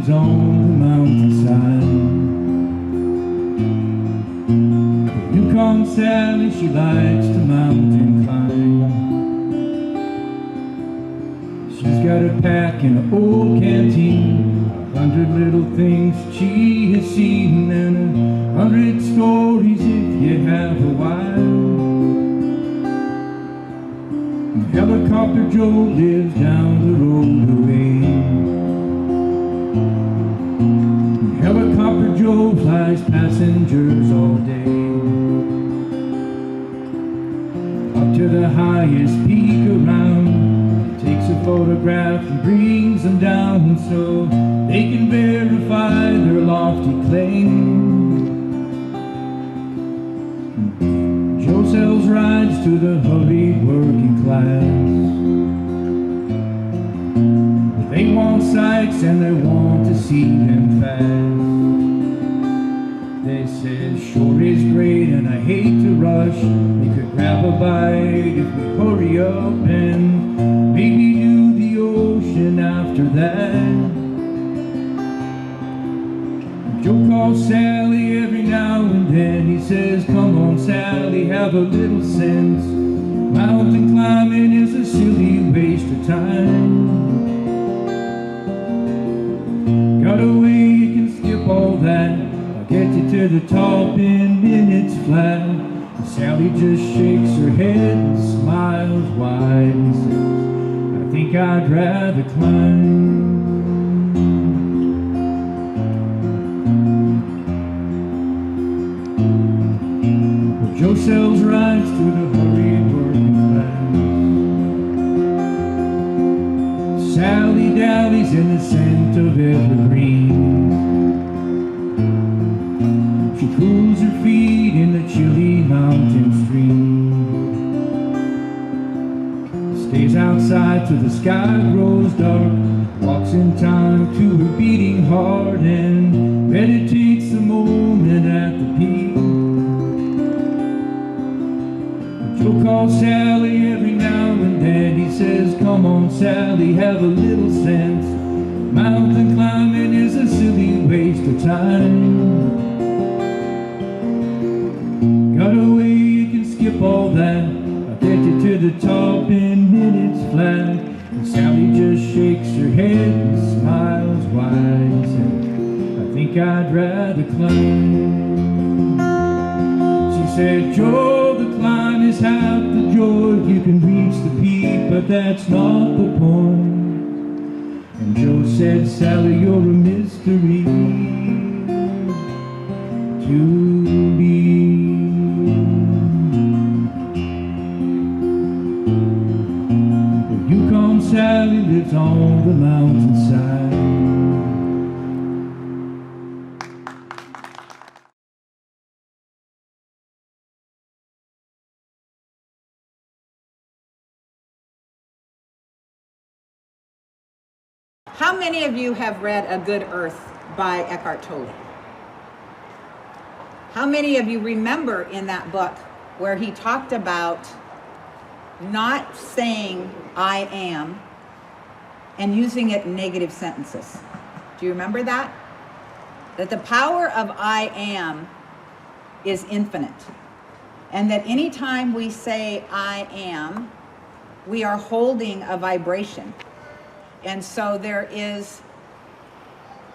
lives on the mountainside. You call Sally, she likes to mountain climb. She's got a pack in an old canteen, 100 little things she has seen, and 100 stories if you have a while. Helicopter Joe lives down the road away. Helicopter Joe flies passengers all day. Up to the highest peak around, takes a photograph and brings them down so they can verify their lofty claim. Joe sells rides to the hurried working class. They want sights and they want to see them fast. They said, sure is great and I hate to rush. We could grab a bite if we hurry up and maybe do the ocean after that. Joe calls Sally every now and then. He says, come on Sally, have a little sense. Mountain climbing is a silly waste of time. Got a way you can skip all that. I'll get you to the top in minutes flat. And Sally just shakes her head and smiles wide and says, I think I'd rather climb. Joe sells rides to the hurried working class. Sally dallies in the scent of evergreen. She cools her feet in the chilly mountain stream. Stays outside till the sky grows dark. Walks in time to her beating heart and meditates the moment at the peak. Joe calls Sally every now and then. He says, come on Sally, have a little sense. Mountain climbing is a silly waste of time. Got a way you can skip all that. I'll get you to the top in minutes flat. And Sally just shakes her head and smiles wide and says, I think I'd rather climb. She said, Joe, the climb is half the joy. You can reach the peak, but that's not the point. And Joe said, Sally, you're a mystery to me. The Yukon Sally lives on the mountainside. How many of you have read A Good Earth by Eckhart Tolle? How many of you remember in that book where he talked about not saying I am and using it in negative sentences? Do you remember that? That the power of I am is infinite. And that anytime we say I am, we are holding a vibration. And so there is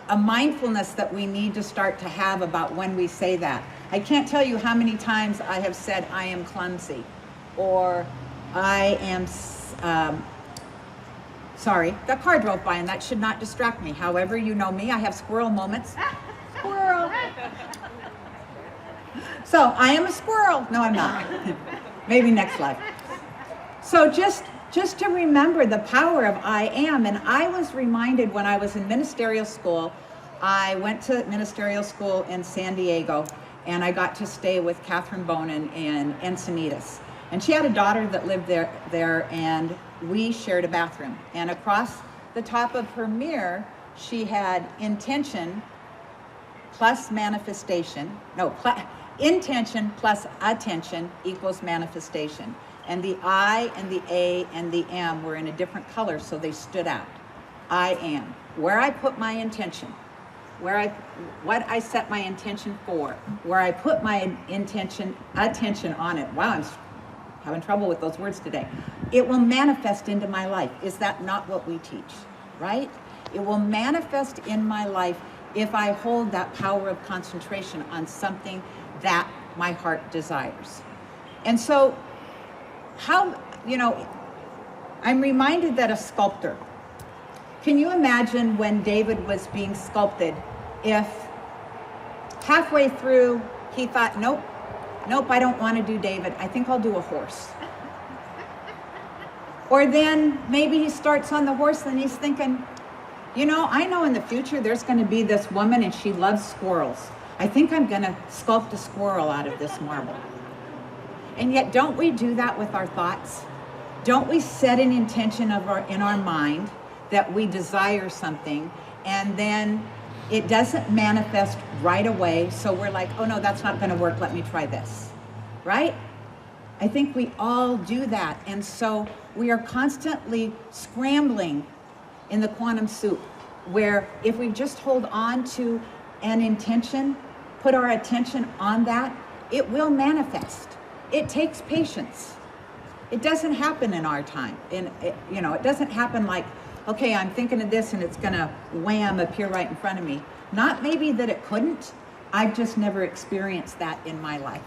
a mindfulness that we need to start to have about when we say that. I can't tell you how many times I have said I am clumsy, or I am, sorry, the car drove by and that should not distract me. However, you know me, I have squirrel moments. Squirrel. So I am a squirrel. No, I'm not. Maybe next life. So just to remember the power of I am. And I was reminded when I was in ministerial school, I went to ministerial school in San Diego, and I got to stay with Catherine Bonin in Encinitas. And she had a daughter that lived there, and we shared a bathroom. And across the top of her mirror, she had intention plus manifestation. No, intention plus attention equals manifestation. And the I and the A and the M were in a different color, so they stood out. I am. where I put my intention, what I set my intention for, where I put my attention on it. Wow, I'm having trouble with those words today. It will manifest into my life. Is that not what we teach, right? It will manifest in my life if I hold that power of concentration on something that my heart desires. And so, I'm reminded that a sculptor, can you imagine when David was being sculpted, if halfway through he thought, nope, I don't want to do David, I think I'll do a horse. Or then maybe he starts on the horse and he's thinking, I know in the future there's going to be this woman and she loves squirrels. I think I'm going to sculpt a squirrel out of this marble. And yet, don't we do that with our thoughts? Don't we set an intention in our mind that we desire something, and then it doesn't manifest right away, so we're like, oh no, that's not going to work, let me try this, right? I think we all do that, and so we are constantly scrambling in the quantum soup, where if we just hold on to an intention, put our attention on that, it will manifest. It takes patience. It doesn't happen in our time. It doesn't happen like, okay, I'm thinking of this and it's gonna wham appear right in front of me. Not maybe that it couldn't, I've just never experienced that in my life.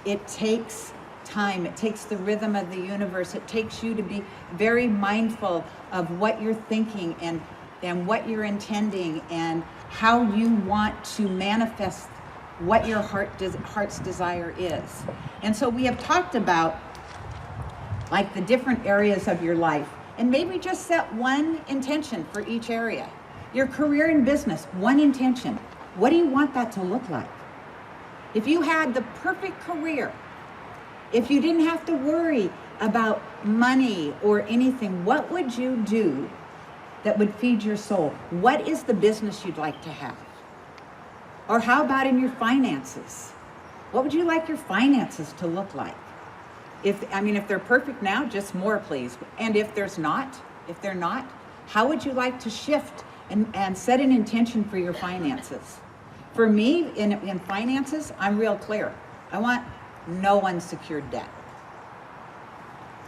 It takes time, it takes the rhythm of the universe, it takes you to be very mindful of what you're thinking and what you're intending and how you want to manifest what your heart's desire is. And so we have talked about like the different areas of your life, and maybe just set one intention for each area. Your career and business, one intention. What do you want that to look like? If you had the perfect career, if you didn't have to worry about money or anything, what would you do that would feed your soul? What is the business you'd like to have? Or how about in your finances? What would you like your finances to look like? If they're perfect now, just more please. And if they're not, how would you like to shift and set an intention for your finances? For me, in finances, I'm real clear. I want no unsecured debt.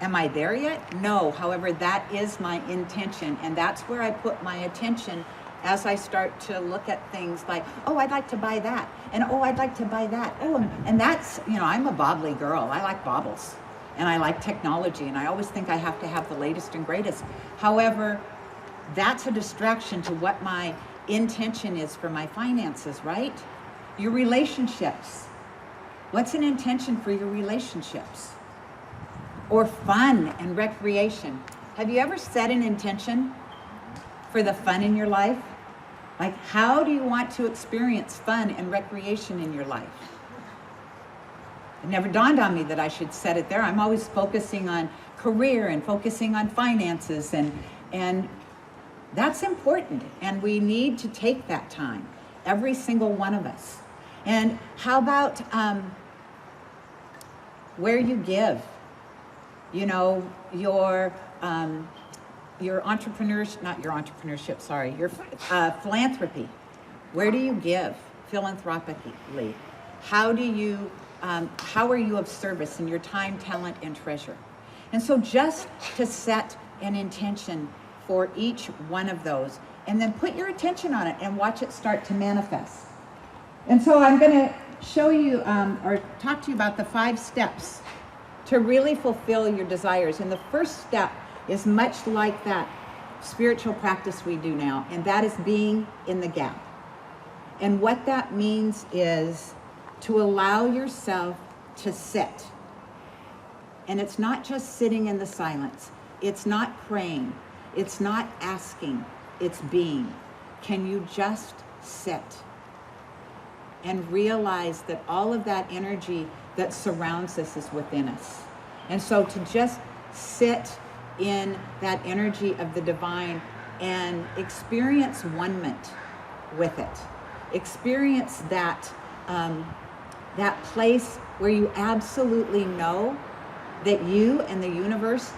Am I there yet? No. However, that is my intention, and that's where I put my attention as I start to look at things like, oh, I'd like to buy that, and oh, I'd like to buy that. Oh, and that's, I'm a bobbly girl. I like baubles, and I like technology, and I always think I have to have the latest and greatest. However, that's a distraction to what my intention is for my finances, right? Your relationships. What's an intention for your relationships? Or fun and recreation. Have you ever set an intention for the fun in your life? Like, how do you want to experience fun and recreation in your life? It never dawned on me that I should set it there. I'm always focusing on career and focusing on finances, and that's important, and we need to take that time, every single one of us. And how about where you give? Your philanthropy. Where do you give philanthropically? How are you of service in your time, talent, and treasure? And so just to set an intention for each one of those, and then put your attention on it and watch it start to manifest. And so I'm going to show you or talk to you about the 5 steps to really fulfill your desires. And the first step is much like that spiritual practice we do now, and that is being in the gap. And what that means is to allow yourself to sit. And it's not just sitting in the silence. It's not praying. It's not asking. It's being. Can you just sit and realize that all of that energy that surrounds us is within us? And so to just sit in that energy of the divine and experience one-ment with it. Experience that place where you absolutely know that you and the universe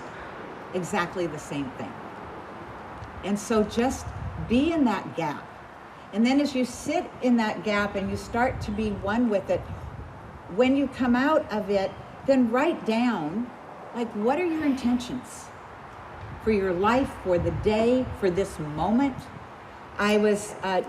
exactly the same thing. And so just be in that gap. And then as you sit in that gap and you start to be one with it, when you come out of it, then write down, like, what are your intentions for your life, for the day, for this moment? I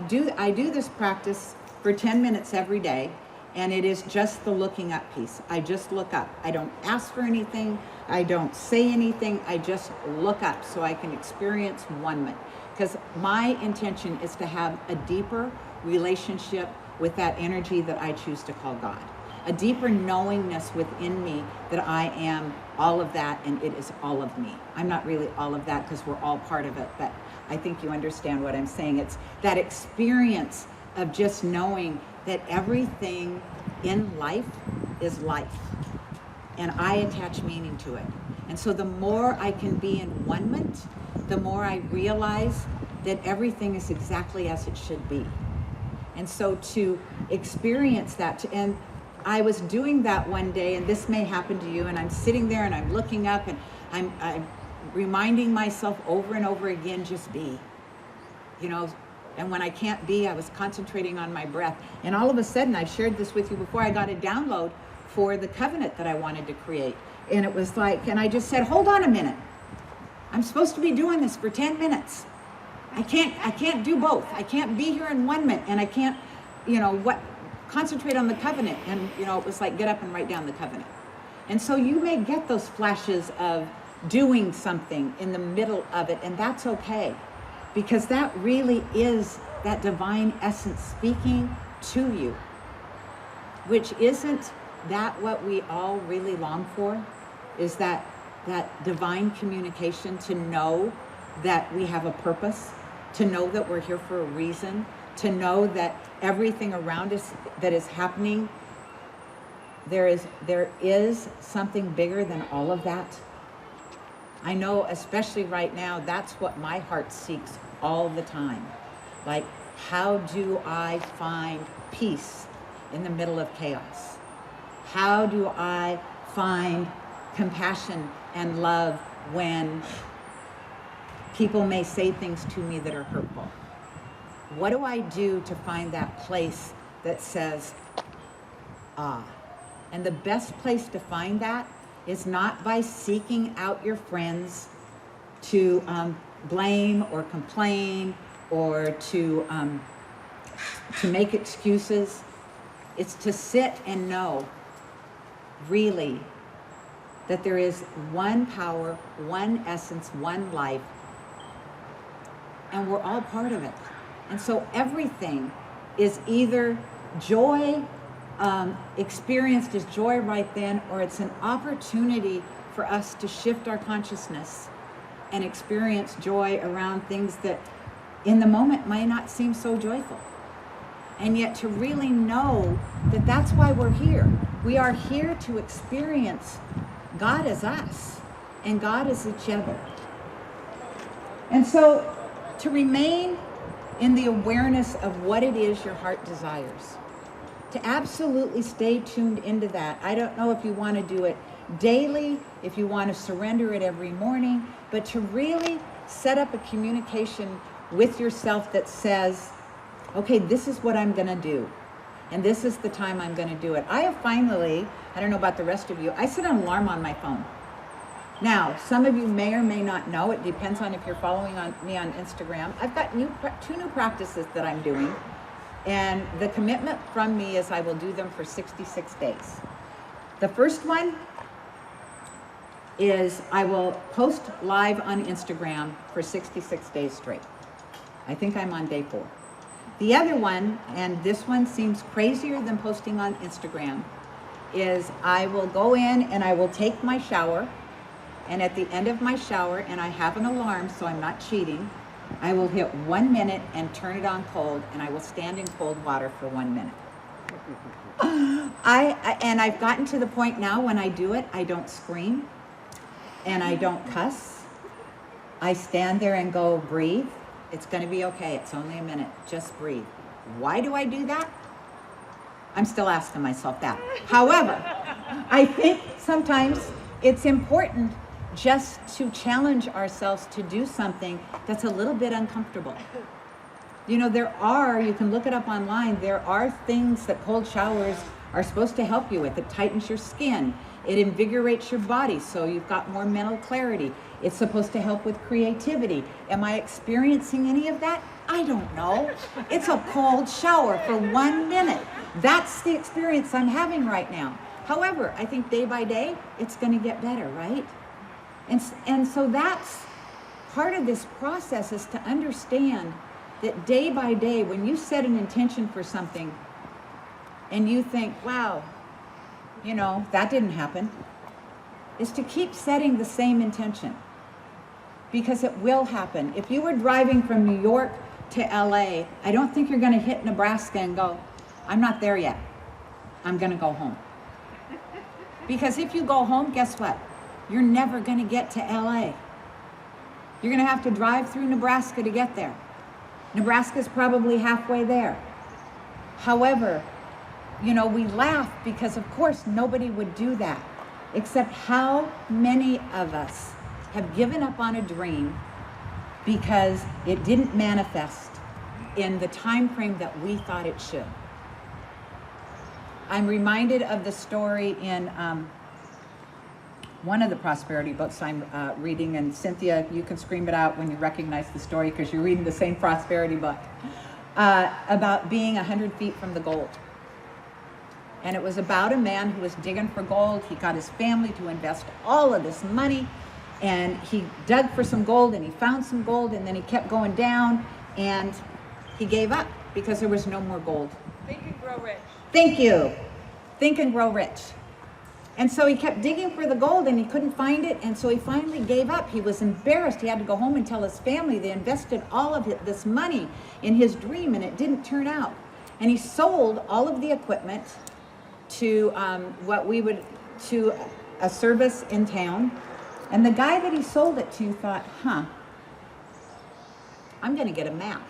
do this practice for 10 minutes every day, and it is just the looking up piece. I just look up. I don't ask for anything. I don't say anything. I just look up so I can experience one-ment. Because my intention is to have a deeper relationship with that energy that I choose to call God. A deeper knowingness within me that I am all of that and it is all of me. I'm not really all of that because we're all part of it, but I think you understand what I'm saying. It's that experience of just knowing that everything in life is life, and I attach meaning to it. And so the more I can be in one-ment, the more I realize that everything is exactly as it should be. And so to experience that, and I was doing that one day, and this may happen to you, and I'm sitting there and I'm looking up and I'm reminding myself over and over again, just be, you know. And when I can't be, I was concentrating on my breath. And all of a sudden, I've shared this with you before, I got a download for the covenant that I wanted to create. And it was like, and I just said, hold on a minute. I'm supposed to be doing this for 10 minutes. I can't do both. I can't be here in one-ment, and I can't, concentrate on the covenant. And, it was like, get up and write down the covenant. And so you may get those flashes of doing something in the middle of it, and that's okay. Because that really is that divine essence speaking to you. Which isn't that what we all really long for? Is that divine communication, to know that we have a purpose, to know that we're here for a reason, to know that everything around us that is happening, there is something bigger than all of that. I know, especially right now, that's what my heart seeks all the time. Like, how do I find peace in the middle of chaos? How do I find compassion and love when people may say things to me that are hurtful? What do I do to find that place that says, ah? And the best place to find that is not by seeking out your friends to blame or complain or to make excuses. It's to sit and know, really, that there is one power, one essence, one life, and we're all part of it. And so everything is either joy, experienced as joy right then, or it's an opportunity for us to shift our consciousness and experience joy around things that in the moment might not seem so joyful. And yet to really know that that's why we're here. We are here to experience God as us and God as each other. And so to remain in the awareness of what it is your heart desires, to absolutely stay tuned into that. I don't know if you want to do it daily, if you want to surrender it every morning, but to really set up a communication with yourself that says, okay, this is what I'm going to do, and this is the time I'm going to do it. I have finally, I don't know about the rest of you, I set an alarm on my phone. Now, some of you may or may not know, it depends on if you're following me on Instagram. I've got two new practices that I'm doing, and the commitment from me is I will do them for 66 days. The first one is I will post live on Instagram for 66 days straight. I think I'm on day 4. The other one, and this one seems crazier than posting on Instagram, is I will go in and I will take my shower, and at the end of my shower, and I have an alarm so I'm not cheating, I will hit 1 minute and turn it on cold, and I will stand in cold water for 1 minute. And I've gotten to the point now when I do it, I don't scream and I don't cuss. I stand there and go, breathe. It's going to be okay. It's only a minute. Just breathe. Why do I do that? I'm still asking myself that. However, I think sometimes it's important just to challenge ourselves to do something that's a little bit uncomfortable. You know, you can look it up online, there are things that cold showers are supposed to help you with. It tightens your skin. It invigorates your body so you've got more mental clarity. It's supposed to help with creativity. Am I experiencing any of that? I don't know. It's a cold shower for 1 minute. That's the experience I'm having right now. However, I think day by day, it's going to get better, right? And so that's part of this process, is to understand that day by day, when you set an intention for something and you think, wow, you know, that didn't happen, is to keep setting the same intention, because it will happen. If you were driving from New York to LA, I don't think you're going to hit Nebraska and go, I'm not there yet. I'm going to go home. Because if you go home, guess what? You're never going to get to LA. You're going to have to drive through Nebraska to get there. Nebraska's probably halfway there. However, you know, we laugh because of course nobody would do that. Except how many of us have given up on a dream because it didn't manifest in the time frame that we thought it should. I'm reminded of the story in one of the prosperity books I'm reading, and Cynthia, you can scream it out when you recognize the story because you're reading the same prosperity book, about being 100 feet from the gold. And it was about a man who was digging for gold. He got his family to invest all of this money, and he dug for some gold, and he found some gold, and then he kept going down, and he gave up because there was no more gold. Think and grow rich. Thank you. Think and grow rich. And so he kept digging for the gold and he couldn't find it, and so he finally gave up. He was embarrassed. He had to go home and tell his family they invested all of this money in his dream and it didn't turn out. And he sold all of the equipment to to a service in town. And the guy that he sold it to thought, I'm going to get a map.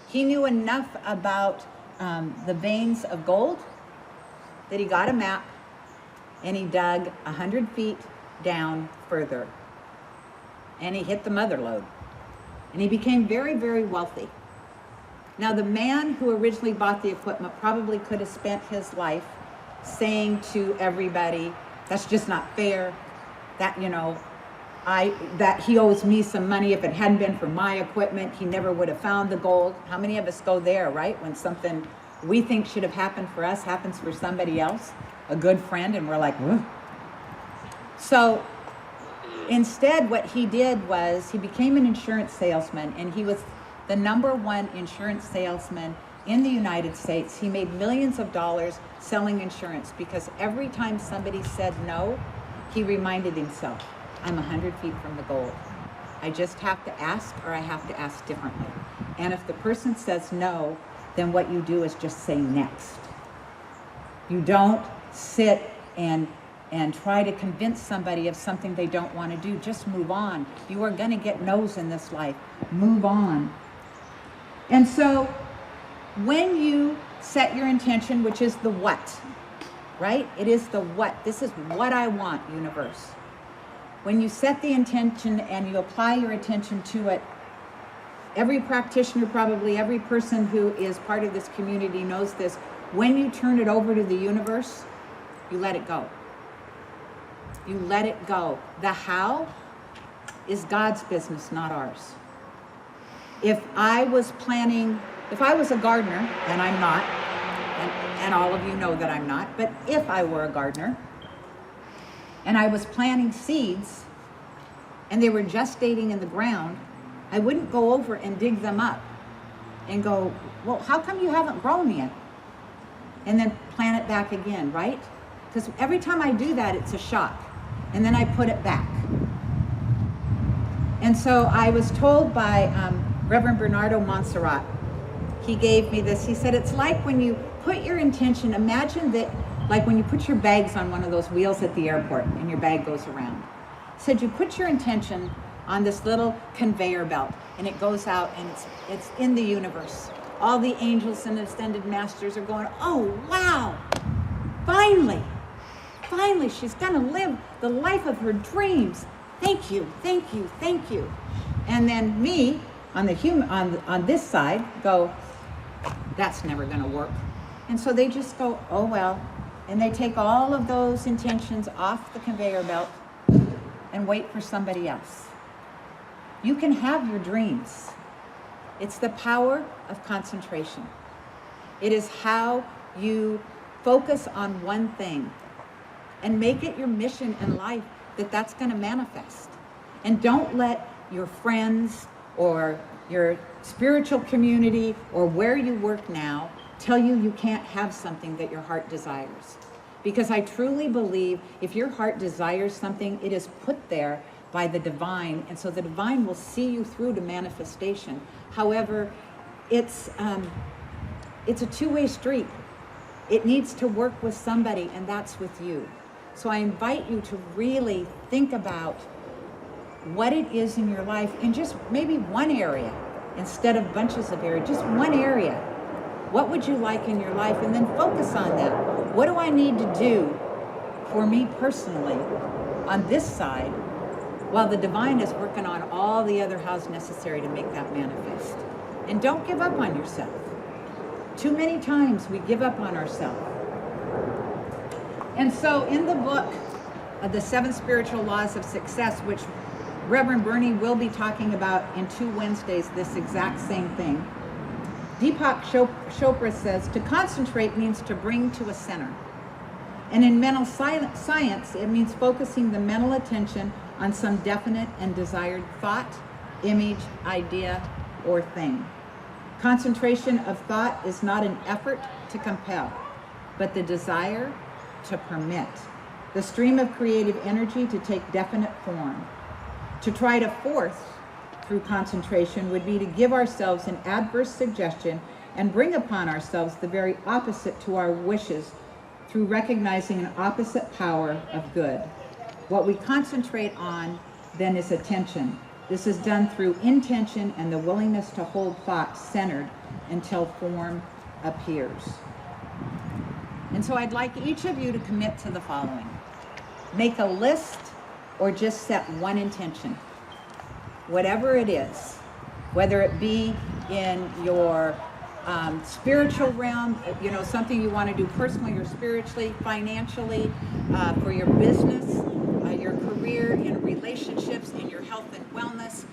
He knew enough about the veins of gold that he got a map and he dug 100 feet down further. And he hit the mother lode. And he became very, very wealthy. Now, the man who originally bought the equipment probably could have spent his life saying to everybody, that's just not fair, that, you know, that he owes me some money. If it hadn't been for my equipment, he never would have found the gold. How many of us go there, right? When something we think should have happened for us happens for somebody else, a good friend, and we're like, whoa. So instead, what he did was he became an insurance salesman, and he was the #1 insurance salesman in the United States. He made millions of dollars selling insurance because every time somebody said no, he reminded himself, I'm 100 feet from the gold. I just have to ask, or I have to ask differently. And if the person says no, then what you do is just say next. You don't sit and try to convince somebody of something they don't want to do. Just move on. You are going to get no's in this life. Move on. And so when you set your intention, which is the what, right? It is the what. This is what I want, universe. When you set the intention and you apply your attention to it, every practitioner, probably every person who is part of this community knows this. When you turn it over to the universe, you let it go. You let it go. The how is God's business, not ours. If I was a gardener, and I'm not, and all of you know that I'm not, but if I were a gardener, and I was planting seeds, and they were gestating in the ground, I wouldn't go over and dig them up and go, well, how come you haven't grown yet? And then plant it back again, right? Because every time I do that, it's a shock. And then I put it back. And so I was told by Reverend Bernardo Montserrat, he gave me this. He said, it's like when you put your intention, imagine that like when you put your bags on one of those wheels at the airport and your bag goes around. He said, you put your intention on this little conveyor belt and it goes out and it's in the universe. All the angels and ascended masters are going, oh, wow, finally, she's gonna live the life of her dreams. Thank you, thank you, thank you. And then me, on the human on this side go, that's never going to work. And so they just go, oh well, and they take all of those intentions off the conveyor belt and wait for somebody else. You can have your dreams. It's the power of concentration. It is how you focus on one thing and make it your mission in life that's going to manifest. And don't let your friends or your spiritual community or where you work now tell you you can't have something that your heart desires. Because I truly believe if your heart desires something, it is put there by the divine, and so the divine will see you through to manifestation. However, it's a two-way street. It needs to work with somebody, and that's with you. So I invite you to really think about what it is in your life in just maybe one area instead of bunches of areas, just one area. What would you like in your life? And then focus on that. What do I need to do for me personally on this side while the divine is working on all the other how's necessary to make that manifest? And don't give up on yourself. Too many times we give up on ourselves. And so in the book of the 7 Spiritual Laws of Success, which Reverend Bernie will be talking about in 2 Wednesdays, this exact same thing, Deepak Chopra says, to concentrate means to bring to a center. And in mental science, it means focusing the mental attention on some definite and desired thought, image, idea, or thing. Concentration of thought is not an effort to compel, but the desire to permit the stream of creative energy to take definite form. To try to force through concentration would be to give ourselves an adverse suggestion and bring upon ourselves the very opposite to our wishes through recognizing an opposite power of good. What we concentrate on then is attention. This is done through intention and the willingness to hold thought centered until form appears. And so I'd like each of you to commit to the following. Make a list or just set one intention. Whatever it is, whether it be in your spiritual realm, something you want to do personally or spiritually, financially, for your business, your career, in relationships, in your health and wellness,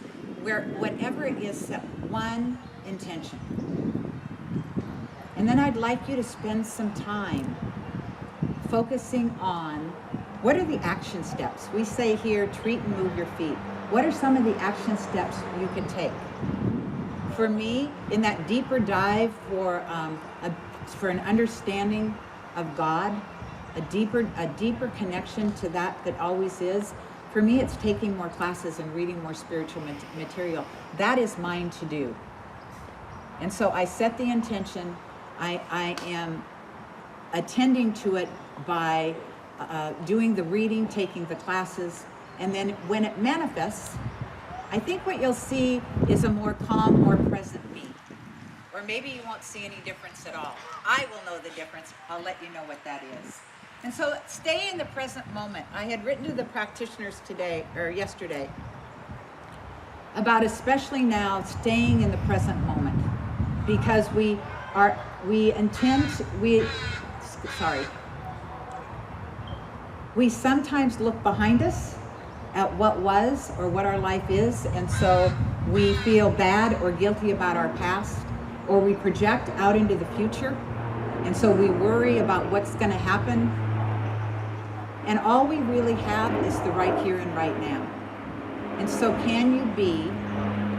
whatever it is, set one intention. And then I'd like you to spend some time focusing on what are the action steps. We say here, treat and move your feet. What are some of the action steps you can take? For me, in that deeper dive for an understanding of God, a deeper connection to that always is, for me it's taking more classes and reading more spiritual material. That is mine to do. And so I set the intention. I am attending to it by doing the reading, taking the classes, and then when it manifests, I think what you'll see is a more calm, more present me. Or maybe you won't see any difference at all. I will know the difference. I'll let you know what that is. And so stay in the present moment. I had written to the practitioners yesterday about especially now staying in the present moment, because we sometimes look behind us at what was or what our life is, and so we feel bad or guilty about our past, or we project out into the future, and so we worry about what's going to happen. And all we really have is the right here and right now. And so can you be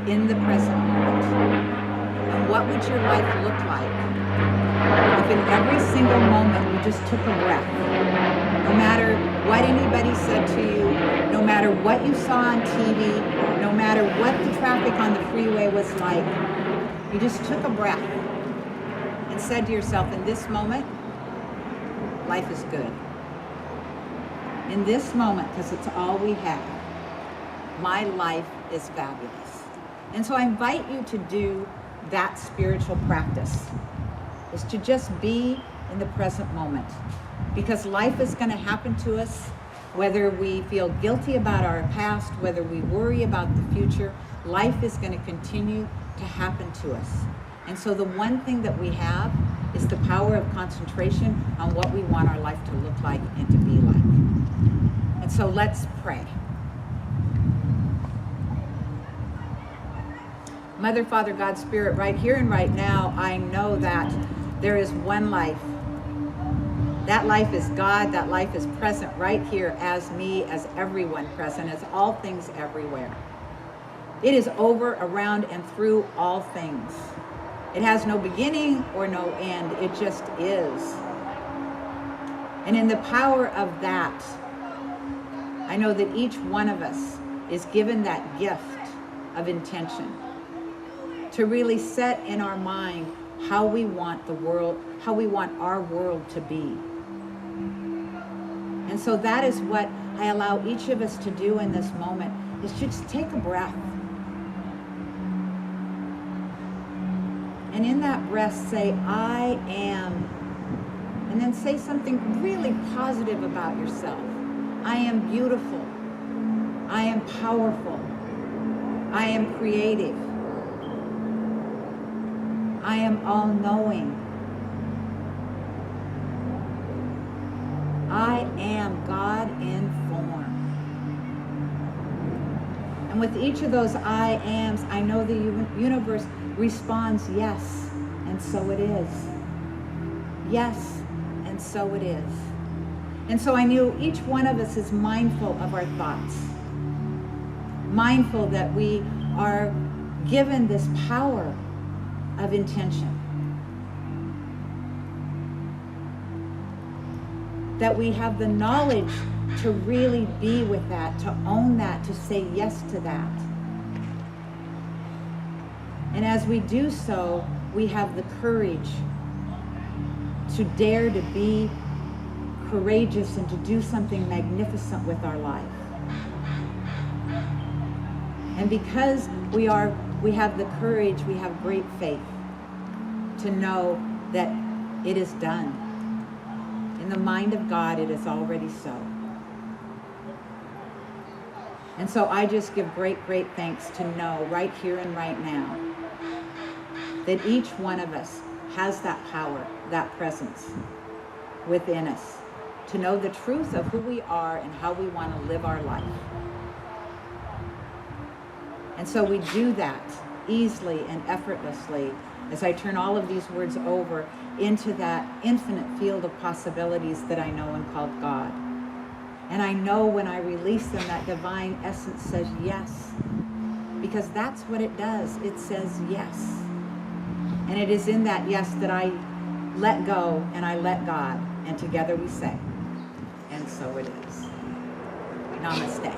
in the present moment? And what would your life look like if in every single moment you just took a breath? No matter what anybody said to you, no matter what you saw on TV, no matter what the traffic on the freeway was like, you just took a breath and said to yourself, in this moment, life is good. In this moment, because it's all we have, my life is fabulous. And so I invite you to do that spiritual practice, is to just be in the present moment. Because life is going to happen to us, whether we feel guilty about our past, whether we worry about the future. life is going to continue to happen to us. And so the one thing that we have is the power of concentration on what we want our life to look like and to be like. And so let's pray. Mother, Father, God, Spirit, right here and right now, I know that there is one life. That life is God. That life is present right here as me, as everyone present, as all things everywhere. It is over, around, and through all things. It has no beginning or no end. It just is. And in the power of that, I know that each one of us is given that gift of intention to really set in our mind how we want the world, how we want our world to be. And so that is what I allow each of us to do in this moment, is just take a breath. And in that breath say, I am. And then say something really positive about yourself. I am beautiful. I am powerful. I am creative. I am all-knowing. I am God in form. And with each of those I ams, I know the universe responds yes, and so it is. Yes, and so it is. And so I knew each one of us is mindful of our thoughts. Mindful that we are given this power of intention. That we have the knowledge to really be with that, to own that, to say yes to that. And as we do so, we have the courage to dare to be courageous and to do something magnificent with our life. And because we have the courage, we have great faith to know that it is done. In the mind of God, it is already so. And so I just give great, great thanks to know right here and right now that each one of us has that power, that presence within us to know the truth of who we are and how we want to live our life. And so we do that easily and effortlessly as I turn all of these words over into that infinite field of possibilities that I know and called God. And I know when I release them, that divine essence says yes, because that's what it does. It says yes. And it is in that yes that I let go and I let God, and together we say, and so it is. Namaste.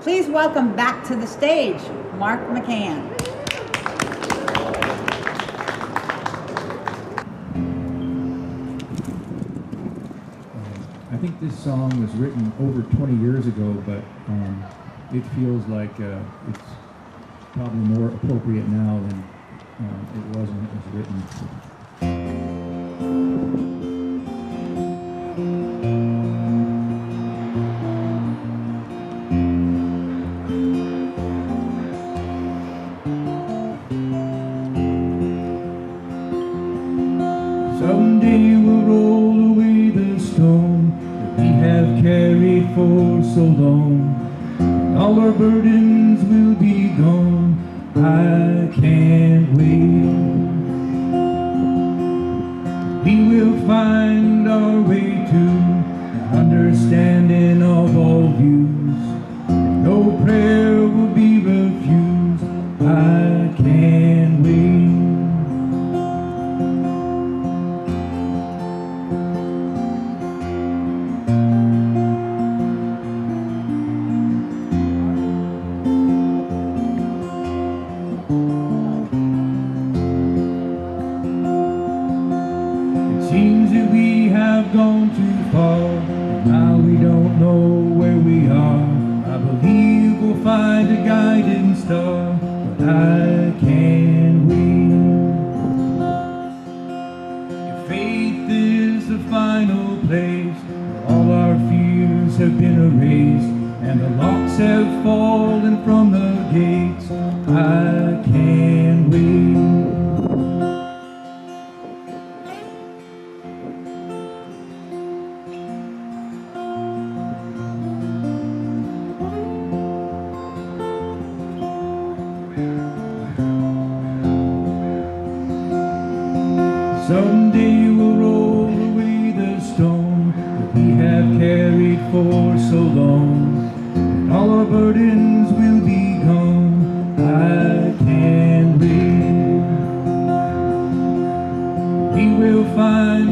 Please welcome back to the stage, Mark McCann. I think this song was written over 20 years ago, but it feels like it's probably more appropriate now than it was when it was written. Someday we'll roll away the stone that we have carried for so long. All our burdens will be gone. I can't wait. We will find our way to an understanding of all views. No prayer will be refused. I can't wait. Seems that we have gone too far, and now we don't know where we are. I believe we'll find a guiding star, but I can't wait. If faith is the final place where all our fears have been erased, and the locks have fallen from the gates. I can't wait. Someday we'll roll away the stone that we have carried for so long, and all our burdens will be gone. I can't wait. We will find